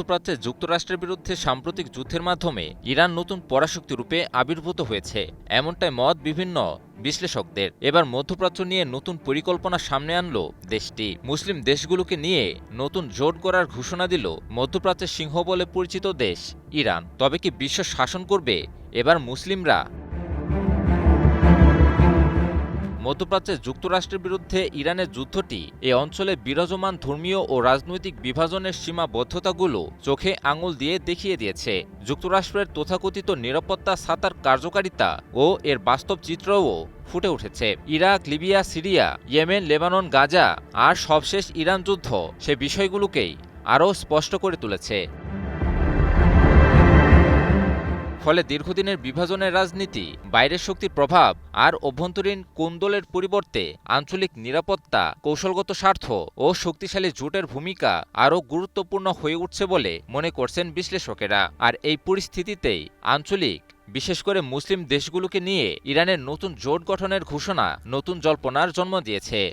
মধ্যপ্রাচ্যে যুক্তরাষ্ট্রের বিরুদ্ধে সাম্প্রতিক যুদ্ধের মাধ্যমে ইরান নতুন পরাশক্তি রূপে আবির্ভূত হয়েছে, এমনটাই মত বিভিন্ন বিশ্লেষকদের। এবার মধ্যপ্রাচ্য নিয়ে নতুন পরিকল্পনা সামনে আনল দেশটি। মুসলিম দেশগুলোকে নিয়ে নতুন জোট গড়ার ঘোষণা দিল মধ্যপ্রাচ্যের সিংহ বলে পরিচিত দেশ ইরান। তবে কি বিশ্ব শাসন করবে এবার মুসলিমরা? মধ্যপ্রাচ্যে যুক্তরাষ্ট্রের বিরুদ্ধে ইরানের যুদ্ধটি এ অঞ্চলে বিরাজমান ধর্মীয় ও রাজনৈতিক বিভাজনের সীমাবদ্ধতাগুলো চোখে আঙুল দিয়ে দেখিয়ে দিয়েছে। যুক্তরাষ্ট্রের তথাকথিত নিরাপত্তা ছাতার কার্যকারিতা ও এর বাস্তব চিত্রও ফুটে উঠেছে। Iraq, Libya, Syria, Yemen, Lebanon, Gaza আর সবশেষ ইরান যুদ্ধ সে বিষয়গুলোকেই আরও স্পষ্ট করে তুলেছে। ফলে দীর্ঘদিনের বিভাজনের রাজনীতি, বাইরের শক্তির প্রভাব আর অভ্যন্তরীণ কোন্দলের পরিবর্তে আঞ্চলিক নিরাপত্তা, কৌশলগত স্বার্থ ও শক্তিশালী জোটের ভূমিকা আরও গুরুত্বপূর্ণ হয়ে উঠছে বলে মনে করছেন বিশ্লেষকেরা। আর এই পরিস্থিতিতেই আঞ্চলিক, বিশেষ করে মুসলিম দেশগুলোকে নিয়ে ইরানের নতুন জোট গঠনের ঘোষণা নতুন জল্পনার জন্ম দিয়েছে।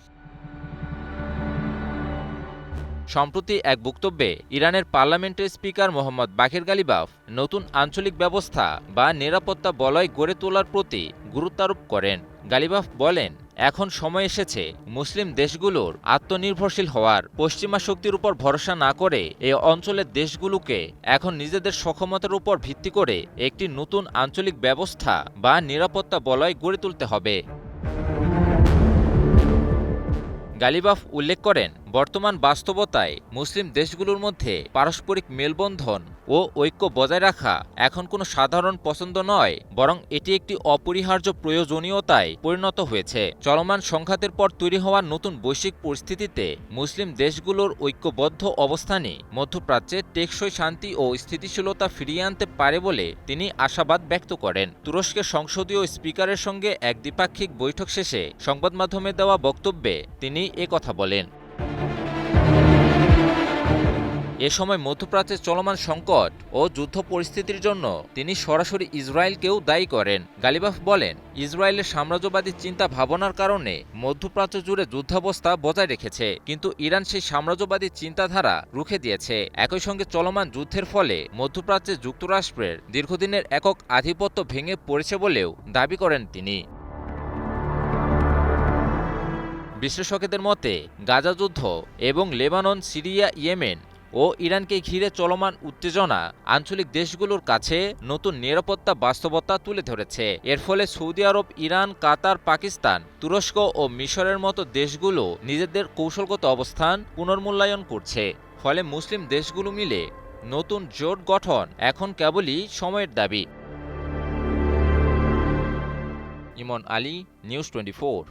সম্প্রতি এক বক্তব্যে ইরানের পার্লামেন্টের স্পিকার মোহাম্মদ বাকির গালিবাফ নতুন আঞ্চলিক ব্যবস্থা বা নিরাপত্তা বলয় গড়ে তোলার প্রতি গুরুত্বারোপ করেন। গালিবাফ বলেন, এখন সময় এসেছে মুসলিম দেশগুলোর আত্মনির্ভরশীল হওয়ার। পশ্চিমা শক্তির উপর ভরসা না করে এই অঞ্চলের দেশগুলোকে এখন নিজেদের সক্ষমতার উপর ভিত্তি করে একটি নতুন আঞ্চলিক ব্যবস্থা বা নিরাপত্তা বলয় গড়ে তুলতে হবে। গালিবাফ উল্লেখ করেন, বর্তমান বাস্তবতায় মুসলিম দেশগুলোর মধ্যে পারস্পরিক মেলবন্ধন ও ঐক্য বজায় রাখা এখন কোনো সাধারণ পছন্দ নয়, বরং এটি একটি অপরিহার্য প্রয়োজনীয়তায় পরিণত হয়েছে। চলমান সংঘাতের পর তৈরি হওয়া নতুন বৈশ্বিক পরিস্থিতিতে মুসলিম দেশগুলোর ঐক্যবদ্ধ অবস্থানই মধ্যপ্রাচ্যে টেকসই শান্তি ও স্থিতিশীলতা ফিরিয়ে আনতে পারে বলে তিনি আশাবাদ ব্যক্ত করেন। তুরস্কের সংসদীয় স্পিকারের সঙ্গে এক দ্বিপাক্ষিক বৈঠক শেষে সংবাদ মাধ্যমে দেওয়া বক্তব্যে তিনি কথা বলেন। এ সময় মধ্যপ্রাচ্যে চলমান সংকট ও যুদ্ধ পরিস্থিতির জন্য তিনি সরাসরি ইসরায়েলকেও দায়ী করেন। গালিবাফ বলেন, ইসরায়েলের সাম্রাজ্যবাদী চিন্তা ভাবনার কারণে মধ্যপ্রাচ্য জুড়ে যুদ্ধাবস্থা বজায় রেখেছে, কিন্তু ইরান সেই সাম্রাজ্যবাদী চিন্তাধারা রুখে দিয়েছে। একই সঙ্গে চলমান যুদ্ধের ফলে মধ্যপ্রাচ্যে যুক্তরাষ্ট্রের দীর্ঘদিনের একক আধিপত্য ভেঙে পড়েছে বলেও দাবি করেন তিনি। বিশ্লেষকদের মতে গাজা যুদ্ধ এবং লেবানন, সিরিয়া, ইয়েমেন ও ইরানকে ঘিরে চলমান উত্তেজনা আঞ্চলিক দেশগুলোর কাছে নতুন নিরাপত্তা বাস্তবতা তুলে ধরেছে। এর ফলে সৌদি আরব, ইরান, কাতার, পাকিস্তান, তুরস্ক ও মিশরের মতো দেশগুলো নিজেদের কৌশলগত অবস্থান পুনর্মূল্যায়ন করছে। ফলে মুসলিম দেশগুলো মিলে নতুন জোট গঠন এখন কেবলই সময়ের দাবি। ইমন আলী, নিউজ 24।